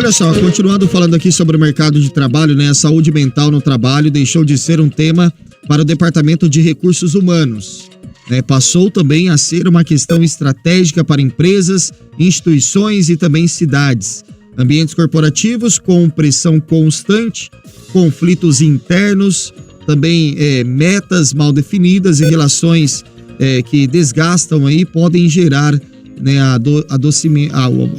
olha só, continuando falando aqui sobre o mercado de trabalho, né? A saúde mental no trabalho deixou de ser um tema para o Departamento de Recursos Humanos. Passou também a ser uma questão estratégica para empresas, instituições e também cidades. Ambientes corporativos com pressão constante, conflitos internos, também metas mal definidas e relações que desgastam aí podem gerar, né,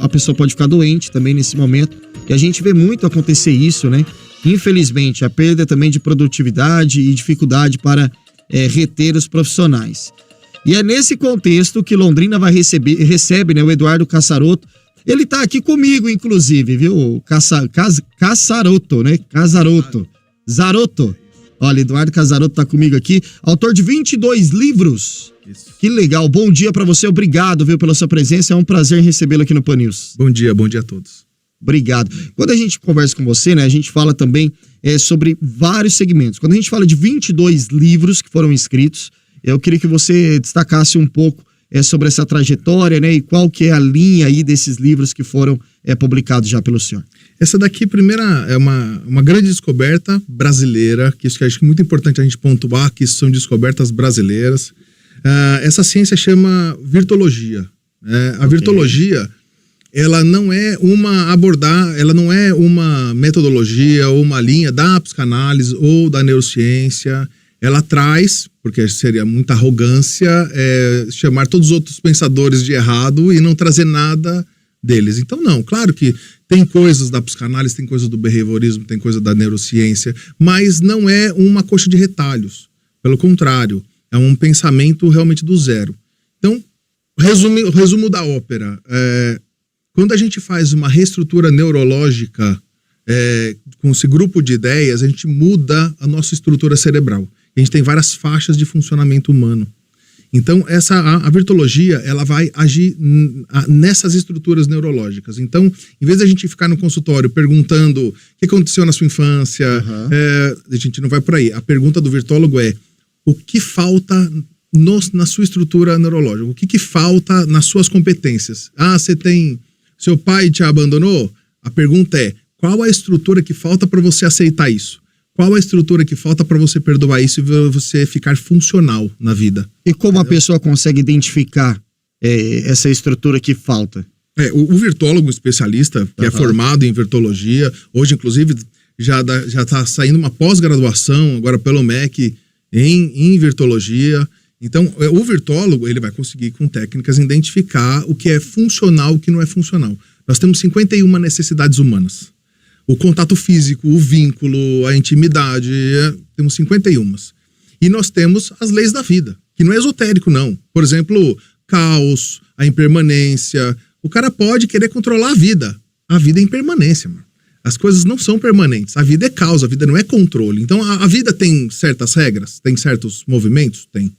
a pessoa pode ficar doente também nesse momento. E a gente vê muito acontecer isso, né? Infelizmente, a perda também de produtividade e dificuldade para reter os profissionais. E é nesse contexto que Londrina recebe, né, o Eduardo Casaroto. Ele tá aqui comigo, inclusive, viu? Casaroto, né? Zaroto. Olha, Eduardo Casaroto tá comigo aqui, autor de 22 livros. Isso. Que legal. Bom dia pra você, obrigado, viu, pela sua presença. É um prazer recebê-lo aqui no Pan News. Bom dia a todos. Obrigado. Quando a gente conversa com você, né, a gente fala também sobre vários segmentos. Quando a gente fala de 22 livros que foram escritos, eu queria que você destacasse um pouco sobre essa trajetória, né, e qual que é a linha aí desses livros que foram publicados já pelo senhor. Essa daqui, primeira, é uma grande descoberta brasileira, que isso que eu acho que é muito importante a gente pontuar, que são descobertas brasileiras. Essa ciência chama virtologia. A virtologia, ela não é uma metodologia ou uma linha da psicanálise ou da neurociência. Ela traz, porque seria muita arrogância, chamar todos os outros pensadores de errado e não trazer nada deles. Então, não, claro que tem coisas da psicanálise, tem coisas do behaviorismo, tem coisa da neurociência, mas não é uma coxa de retalhos. Pelo contrário, é um pensamento realmente do zero. Então, resumo da ópera. Quando a gente faz uma reestrutura neurológica com esse grupo de ideias, a gente muda a nossa estrutura cerebral. A gente tem várias faixas de funcionamento humano. Então, a virtologia, ela vai agir nessas estruturas neurológicas. Então, em vez da gente ficar no consultório perguntando o que aconteceu na sua infância, a gente não vai por aí. A pergunta do virtólogo é: o que falta na sua estrutura neurológica? O que falta nas suas competências? Seu pai te abandonou? A pergunta é: qual a estrutura que falta para você aceitar isso? Qual a estrutura que falta para você perdoar isso e você ficar funcional na vida? E como a pessoa consegue identificar essa estrutura que falta? O virtólogo especialista, que é formado em virtologia, hoje inclusive já está saindo uma pós-graduação agora pelo MEC em virtologia. Então, o virtólogo, ele vai conseguir com técnicas identificar o que é funcional e o que não é funcional. Nós temos 51 necessidades humanas. O contato físico, o vínculo, a intimidade, temos 51. E nós temos as leis da vida, que não é esotérico, não. Por exemplo, caos, a impermanência. O cara pode querer controlar a vida. A vida é impermanência, mano. As coisas não são permanentes. A vida é caos, a vida não é controle. Então, a vida tem certas regras, tem certos movimentos? Tem.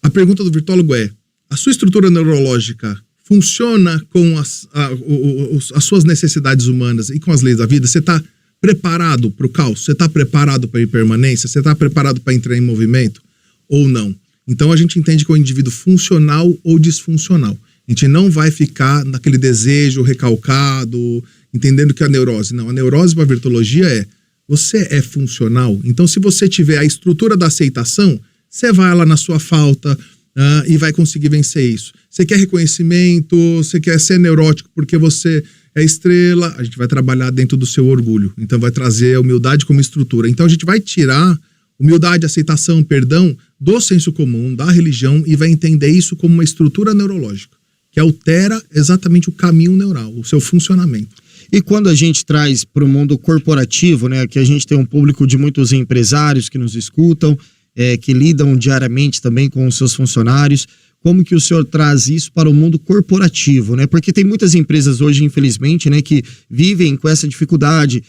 A pergunta do virtólogo é: a sua estrutura neurológica funciona com as suas necessidades humanas e com as leis da vida? Você está preparado para o caos? Você está preparado para a impermanência? Você está preparado para entrar em movimento? Ou não? Então a gente entende que é um indivíduo funcional ou disfuncional. A gente não vai ficar naquele desejo recalcado, entendendo que é a neurose. Não, a neurose para a virtologia você é funcional. Então, se você tiver a estrutura da aceitação, você vai lá na sua falta e vai conseguir vencer isso. Você quer reconhecimento, você quer ser neurótico porque você é estrela, a gente vai trabalhar dentro do seu orgulho. Então vai trazer a humildade como estrutura. Então a gente vai tirar humildade, aceitação, perdão do senso comum, da religião, e vai entender isso como uma estrutura neurológica, que altera exatamente o caminho neural, o seu funcionamento. E quando a gente traz para o mundo corporativo, né, que a gente tem um público de muitos empresários que nos escutam, que lidam diariamente também com os seus funcionários, como que o senhor traz isso para o mundo corporativo, né? Porque tem muitas empresas hoje, infelizmente, né, que vivem com essa dificuldade,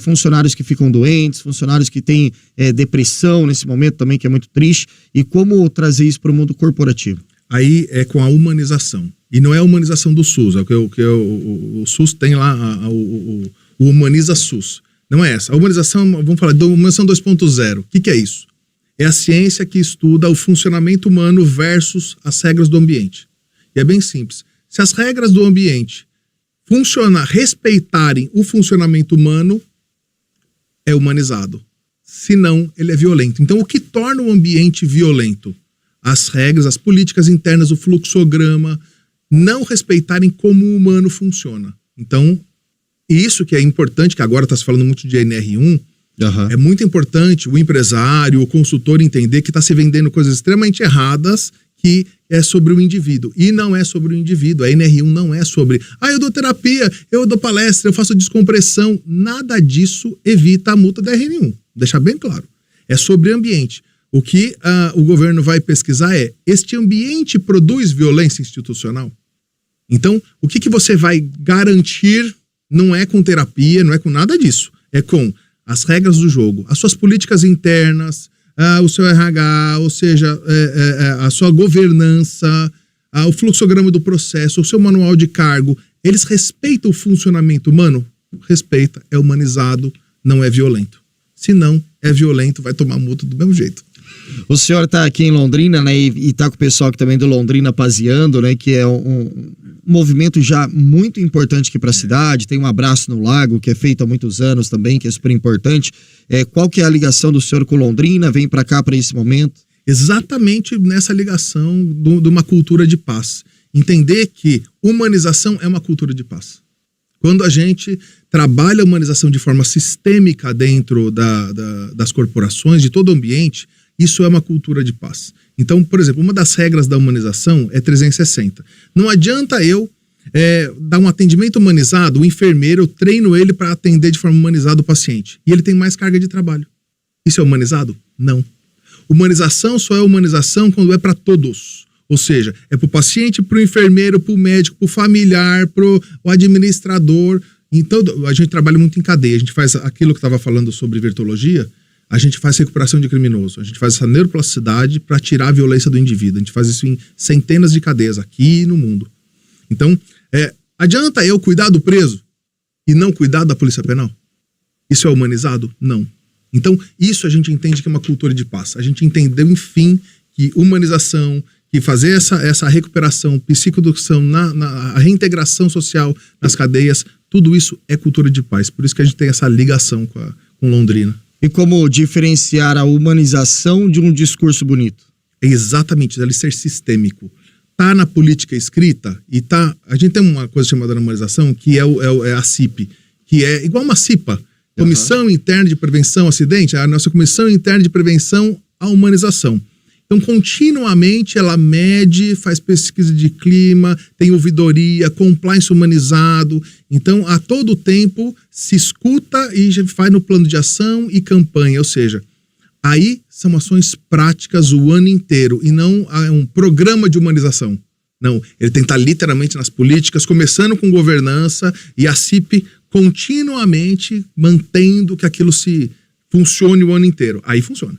funcionários que ficam doentes, funcionários que têm depressão nesse momento também, que é muito triste, e como trazer isso para o mundo corporativo? Aí é com a humanização, e não é a humanização do SUS, é o SUS tem lá, o Humaniza SUS, não é essa. A humanização, vamos falar da humanização 2.0, o que é isso? É a ciência que estuda o funcionamento humano versus as regras do ambiente. E é bem simples. Se as regras do ambiente respeitarem o funcionamento humano, é humanizado. Senão, ele é violento. Então, o que torna o ambiente violento? As regras, as políticas internas, o fluxograma, não respeitarem como o humano funciona. Então, isso que é importante, que agora está se falando muito de NR1, é muito importante o empresário, o consultor entender que está se vendendo coisas extremamente erradas, que é sobre o indivíduo. E não é sobre o indivíduo. A NR1 não é sobre, eu dou terapia, eu dou palestra, eu faço descompressão. Nada disso evita a multa da NR1. Deixar bem claro. É sobre ambiente. O que o governo vai pesquisar é, este ambiente produz violência institucional? Então, o que você vai garantir não é com terapia, não é com nada disso. É com as regras do jogo, as suas políticas internas, o seu RH, ou seja, a sua governança, o fluxograma do processo, o seu manual de cargo. Eles respeitam o funcionamento humano? Respeita, é humanizado, não é violento. Se não é violento, vai tomar multa do mesmo jeito. O senhor está aqui em Londrina, né, e está com o pessoal aqui também do Londrina Paseando, né, que é um movimento já muito importante aqui para a cidade. Tem um Abraço no Lago, que é feito há muitos anos também, que é super importante. Qual que é a ligação do senhor com Londrina? Vem para cá para esse momento? Exatamente nessa ligação de uma cultura de paz. Entender que humanização é uma cultura de paz. Quando a gente trabalha a humanização de forma sistêmica dentro das corporações, de todo o ambiente, isso é uma cultura de paz. Então, por exemplo, uma das regras da humanização é 360. Não adianta eu dar um atendimento humanizado, o enfermeiro, eu treino ele para atender de forma humanizada o paciente. E ele tem mais carga de trabalho. Isso é humanizado? Não. Humanização só é humanização quando é para todos. Ou seja, é para o paciente, para o enfermeiro, para o médico, para o familiar, para o administrador. Então, a gente trabalha muito em cadeia. A gente faz aquilo que estava falando sobre virtologia, a gente faz recuperação de criminoso. A gente faz essa neuroplasticidade para tirar a violência do indivíduo. A gente faz isso em centenas de cadeias aqui no mundo. Então, adianta eu cuidar do preso e não cuidar da polícia penal? Isso é humanizado? Não. Então, isso a gente entende que é uma cultura de paz. A gente entendeu, enfim, que humanização, que fazer essa recuperação, psicoeducação, a reintegração social nas cadeias, tudo isso é cultura de paz. Por isso que a gente tem essa ligação com Londrina. E como diferenciar a humanização de um discurso bonito? É exatamente, ele ser sistêmico. Tá na política escrita e tá... A gente tem uma coisa chamada humanização, que é a CIP, que é igual uma CIPA, Comissão Interna de Prevenção ao Acidente, a nossa Comissão Interna de Prevenção à Humanização. Então, continuamente, ela mede, faz pesquisa de clima, tem ouvidoria, compliance humanizado. Então, a todo tempo, se escuta e já faz no plano de ação e campanha. Ou seja, aí são ações práticas o ano inteiro e não um programa de humanização. Não, ele tem que estar literalmente nas políticas, começando com governança e a CIP continuamente mantendo que aquilo se funcione o ano inteiro. Aí funciona.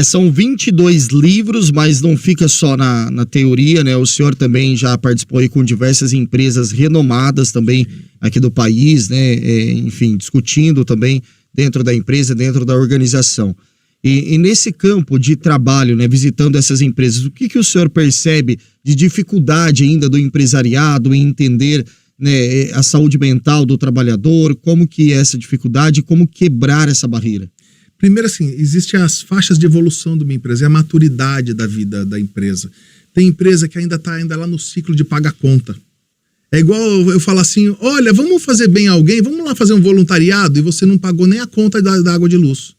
São 22 livros, mas não fica só na teoria, né? O senhor também já participou aí com diversas empresas renomadas também aqui do país, né? Enfim, discutindo também dentro da empresa, dentro da organização. E nesse campo de trabalho, né, visitando essas empresas, o que o senhor percebe de dificuldade ainda do empresariado em entender, né, a saúde mental do trabalhador? Como que é essa dificuldade, como quebrar essa barreira? Primeiro, assim, existem as faixas de evolução de uma empresa, é a maturidade da vida da empresa. Tem empresa que ainda está lá no ciclo de pagar conta. É igual eu falar assim, olha, vamos fazer bem a alguém, vamos lá fazer um voluntariado e você não pagou nem a conta da água de luz.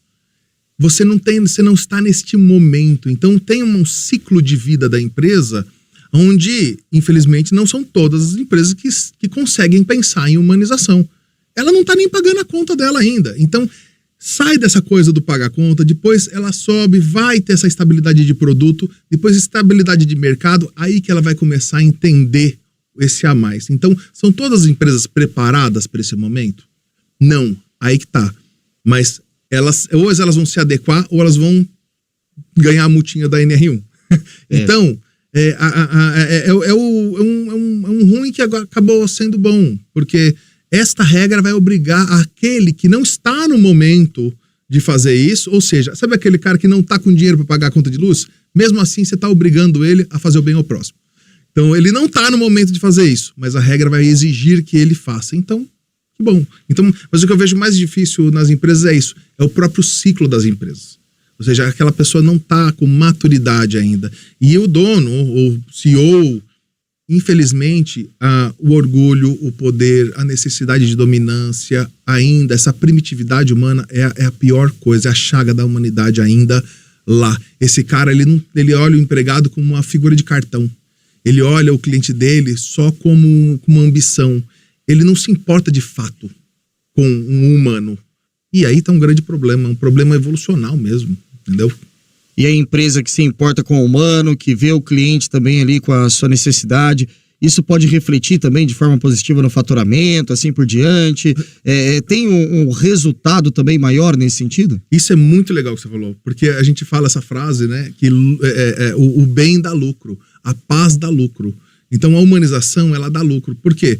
Você não está neste momento. Então tem um ciclo de vida da empresa onde, infelizmente, não são todas as empresas que conseguem pensar em humanização. Ela não está nem pagando a conta dela ainda. Então, sai dessa coisa do pagar conta, depois ela sobe, vai ter essa estabilidade de produto, depois estabilidade de mercado, aí que ela vai começar a entender esse a mais. Então, são todas as empresas preparadas para esse momento? Não, aí que tá. Mas ou elas vão se adequar ou elas vão ganhar a multinha da NR1. Então, é um ruim que agora acabou sendo bom, porque esta regra vai obrigar aquele que não está no momento de fazer isso, ou seja, sabe aquele cara que não está com dinheiro para pagar a conta de luz? Mesmo assim, você está obrigando ele a fazer o bem ao próximo. Então, ele não está no momento de fazer isso, mas a regra vai exigir que ele faça. Então, que bom. Então, mas o que eu vejo mais difícil nas empresas é isso, é o próprio ciclo das empresas. Ou seja, aquela pessoa não está com maturidade ainda. E o dono, ou CEO, infelizmente, o orgulho, o poder, a necessidade de dominância ainda, essa primitividade humana é a pior coisa, é a chaga da humanidade ainda lá. Esse cara, ele olha o empregado como uma figura de cartão. Ele olha o cliente dele só como uma ambição. Ele não se importa de fato com um humano. E aí tá um grande problema, um problema evolucional mesmo, entendeu? E a empresa que se importa com o humano, que vê o cliente também ali com a sua necessidade, isso pode refletir também de forma positiva no faturamento, assim por diante. Tem um resultado também maior nesse sentido? Isso é muito legal que você falou, porque a gente fala essa frase, né, que o bem dá lucro, a paz dá lucro. Então a humanização, ela dá lucro. Por quê?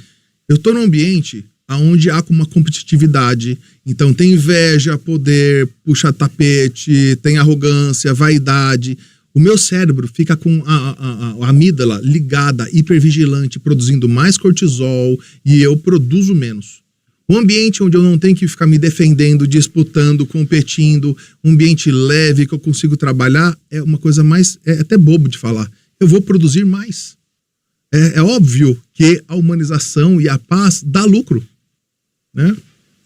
Eu estou num ambiente onde há uma competitividade, então tem inveja, poder, puxa tapete, tem arrogância, vaidade. O meu cérebro fica com a amígdala ligada, hipervigilante, produzindo mais cortisol e eu produzo menos. Um ambiente onde eu não tenho que ficar me defendendo, disputando, competindo, um ambiente leve que eu consigo trabalhar, é uma coisa mais, é até bobo de falar, eu vou produzir mais. É óbvio que a humanização e a paz dá lucro, né?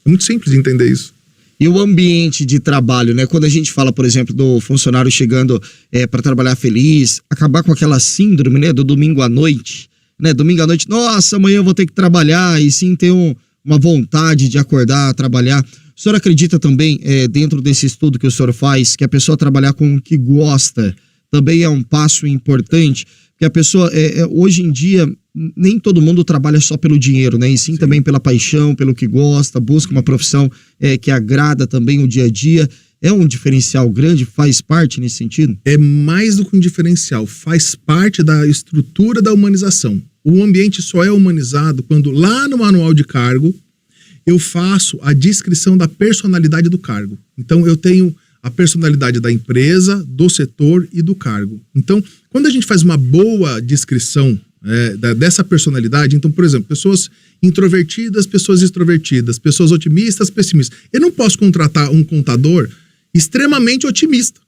É muito simples de entender isso. E o ambiente de trabalho, né? Quando a gente fala, por exemplo, do funcionário chegando para trabalhar feliz, acabar com aquela síndrome, né, do domingo à noite, né? Domingo à noite, nossa, amanhã eu vou ter que trabalhar, e sim ter uma vontade de acordar, trabalhar. O senhor acredita também, dentro desse estudo que o senhor faz, que a pessoa trabalhar com o que gosta também é um passo importante? Que a pessoa, hoje em dia, nem todo mundo trabalha só pelo dinheiro, né? E sim também pela paixão, pelo que gosta, busca uma profissão que agrada também o dia a dia. É um diferencial grande? Faz parte nesse sentido? É mais do que um diferencial, faz parte da estrutura da humanização. O ambiente só é humanizado quando lá no manual de cargo eu faço a descrição da personalidade do cargo. Então eu tenho a personalidade da empresa, do setor e do cargo. Então, quando a gente faz uma boa descrição dessa personalidade, então, por exemplo, pessoas introvertidas, pessoas extrovertidas, pessoas otimistas, pessimistas. Eu não posso contratar um contador extremamente otimista.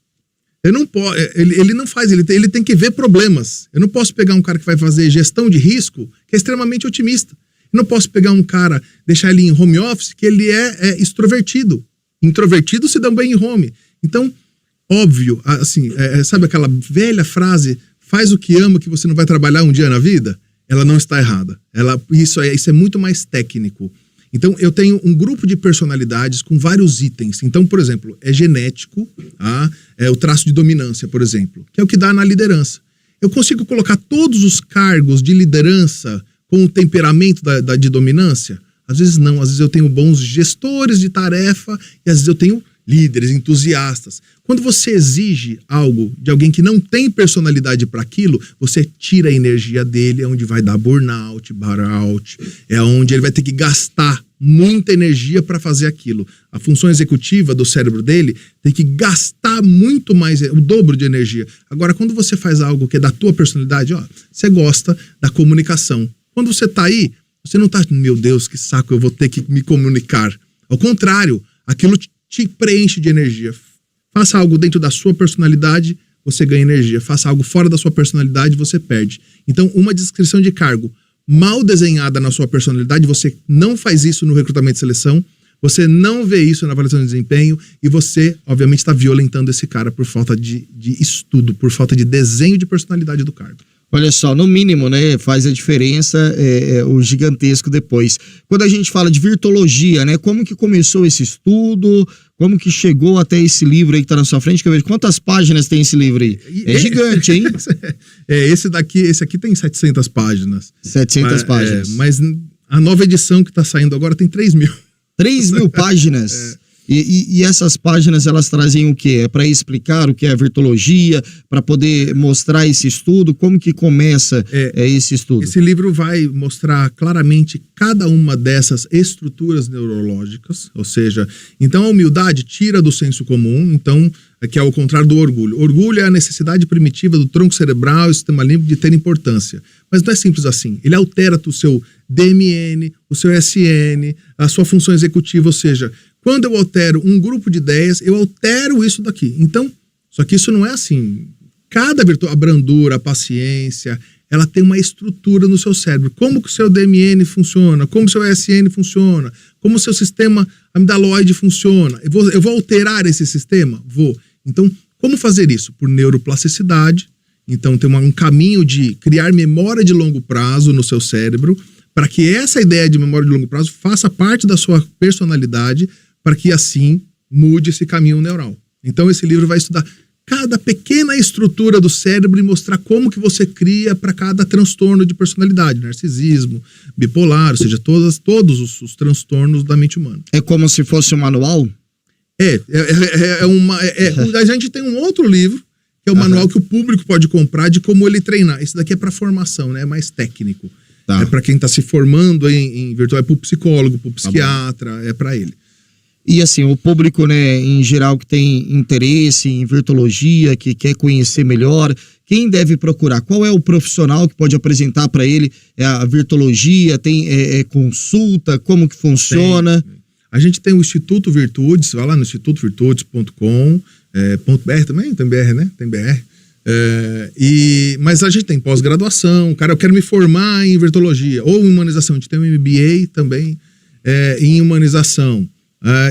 Eu não posso, ele não faz, ele tem que ver problemas. Eu não posso pegar um cara que vai fazer gestão de risco, que é extremamente otimista. Eu não posso pegar um cara, deixar ele em home office, que ele é extrovertido. Introvertido se dão bem em home. Então, óbvio, assim, sabe aquela velha frase, faz o que ama que você não vai trabalhar um dia na vida? Ela não está errada. Isso é muito mais técnico. Então, eu tenho um grupo de personalidades com vários itens. Então, por exemplo, é genético, é o traço de dominância, por exemplo, que é o que dá na liderança. Eu consigo colocar todos os cargos de liderança com o temperamento de dominância? Às vezes não, às vezes eu tenho bons gestores de tarefa e às vezes eu tenho líderes, entusiastas. Quando você exige algo de alguém que não tem personalidade para aquilo, você tira a energia dele, é onde vai dar burnout, é onde ele vai ter que gastar muita energia para fazer aquilo. A função executiva do cérebro dele tem que gastar muito mais, o dobro de energia. Agora, quando você faz algo que é da tua personalidade, você gosta da comunicação. Quando você tá aí, você não tá, meu Deus, que saco, eu vou ter que me comunicar. Ao contrário, aquilo te preenche de energia. Faça algo dentro da sua personalidade, você ganha energia. Faça algo fora da sua personalidade, você perde. Então, uma descrição de cargo mal desenhada na sua personalidade, você não faz isso no recrutamento e seleção, você não vê isso na avaliação de desempenho e você, obviamente, está violentando esse cara por falta de estudo, por falta de desenho de personalidade do cargo. Olha só, no mínimo, né, faz a diferença o gigantesco depois. Quando a gente fala de virtologia, né, como que começou esse estudo, como que chegou até esse livro aí que tá na sua frente, que eu vejo quantas páginas tem esse livro aí? É gigante, hein? Esse aqui tem 700 páginas. 700 páginas. Mas a nova edição que tá saindo agora tem 3.000. 3.000 páginas? E essas páginas, elas trazem o quê? É para explicar o que é a virtologia, para poder mostrar esse estudo? Como que começa esse estudo? Esse livro vai mostrar claramente cada uma dessas estruturas neurológicas, ou seja, então a humildade tira do senso comum, então que é o contrário do orgulho. Orgulho é a necessidade primitiva do tronco cerebral e sistema límbico de ter importância. Mas não é simples assim. Ele altera o seu DMN, o seu SN, a sua função executiva, ou seja, quando eu altero um grupo de ideias, eu altero isso daqui. Então, só que isso não é assim. Cada virtude, a brandura, a paciência, ela tem uma estrutura no seu cérebro. Como que o seu DMN funciona, como o seu SN funciona, como o seu sistema amidaloide funciona. Eu vou alterar esse sistema? Vou. Então, como fazer isso? Por neuroplasticidade. Então, tem um caminho de criar memória de longo prazo no seu cérebro, para que essa ideia de memória de longo prazo faça parte da sua personalidade, para que assim mude esse caminho neural. Então, esse livro vai estudar cada pequena estrutura do cérebro e mostrar como que você cria para cada transtorno de personalidade, narcisismo, bipolar, ou seja, todos os transtornos da mente humana. É como se fosse um manual? A gente tem um outro livro, que é o manual que o público pode comprar de como ele treinar. Esse daqui é para formação, né? É mais técnico. Tá. É para quem está se formando em virtual, é para o psicólogo, para o psiquiatra, é para ele. E assim, o público, né, em geral, que tem interesse em virtologia, que quer conhecer melhor, quem deve procurar? Qual é o profissional que pode apresentar para ele a virtologia? Tem consulta? Como que funciona? A gente tem o Instituto Virtudes, vai lá no institutovirtudes.com.br também, tem BR, né? Tem BR. Mas a gente tem pós-graduação, cara, eu quero me formar em virtologia, ou em humanização, a gente tem um MBA também em humanização.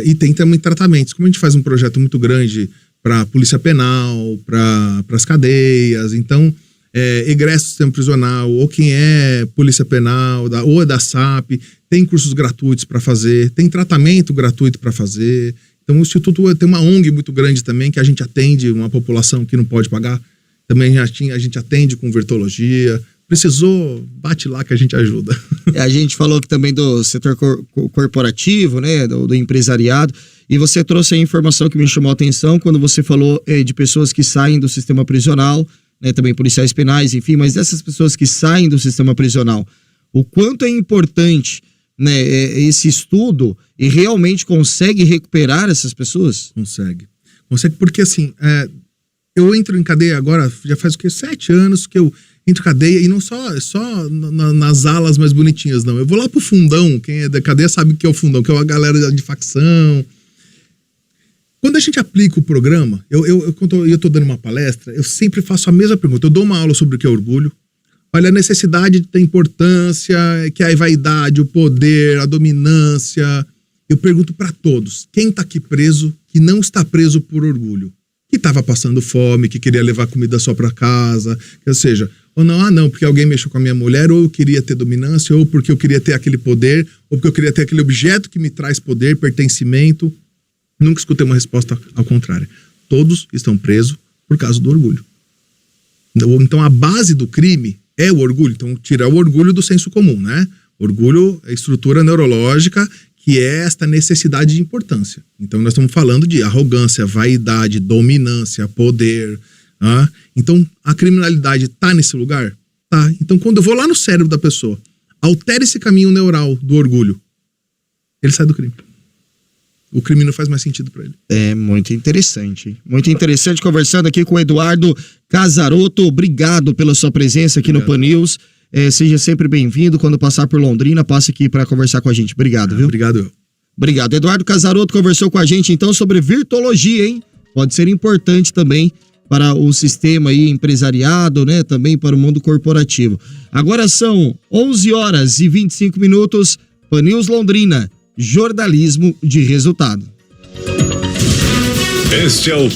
E tem também tratamentos. Como a gente faz um projeto muito grande para a polícia penal, para as cadeias, então, egresso do sistema prisional, ou quem é polícia penal, ou é da SAP, tem cursos gratuitos para fazer, tem tratamento gratuito para fazer. Então, o Instituto tem uma ONG muito grande também, que a gente atende uma população que não pode pagar. Também a gente atende com virtologia. Precisou, bate lá que a gente ajuda. A gente falou aqui também do setor corporativo, né, do empresariado, e você trouxe a informação que me chamou a atenção quando você falou de pessoas que saem do sistema prisional, né, também policiais penais, enfim, mas dessas pessoas que saem do sistema prisional, o quanto é importante, né, esse estudo e realmente consegue recuperar essas pessoas? Consegue porque assim, eu entro em cadeia agora, já faz 7 anos que eu entro em cadeia, e não só nas alas mais bonitinhas, não. Eu vou lá pro fundão, quem é da cadeia sabe o que é o fundão, que é a galera de facção. Quando a gente aplica o programa, quando eu tô dando uma palestra, eu sempre faço a mesma pergunta. Eu dou uma aula sobre o que é orgulho. Olha, a necessidade de ter importância, que é a vaidade, o poder, a dominância. Eu pergunto para todos, quem tá aqui preso, que não está preso por orgulho? Que estava passando fome, que queria levar comida só para casa, ou seja, ou não, porque alguém mexeu com a minha mulher, ou eu queria ter dominância, ou porque eu queria ter aquele poder, ou porque eu queria ter aquele objeto que me traz poder, pertencimento. Nunca escutei uma resposta ao contrário. Todos estão presos por causa do orgulho. Então a base do crime é o orgulho. Então tirar o orgulho do senso comum, né? Orgulho é estrutura neurológica, que é esta necessidade de importância. Então nós estamos falando de arrogância, vaidade, dominância, poder. Então a criminalidade está nesse lugar? Tá. Então quando eu vou lá no cérebro da pessoa, altera esse caminho neural do orgulho, ele sai do crime. O crime não faz mais sentido para ele. É muito interessante. Muito interessante, conversando aqui com o Eduardo Casaroto. Obrigado pela sua presença aqui no Pan News. Seja sempre bem-vindo. Quando passar por Londrina, passe aqui para conversar com a gente. Obrigado, viu? Obrigado. Obrigado. Eduardo Casaroto conversou com a gente, então, sobre virtologia, hein? Pode ser importante também para o sistema aí empresariado, né? Também para o mundo corporativo. Agora são 11h25. Pan News Londrina. Jornalismo de resultado. Este é o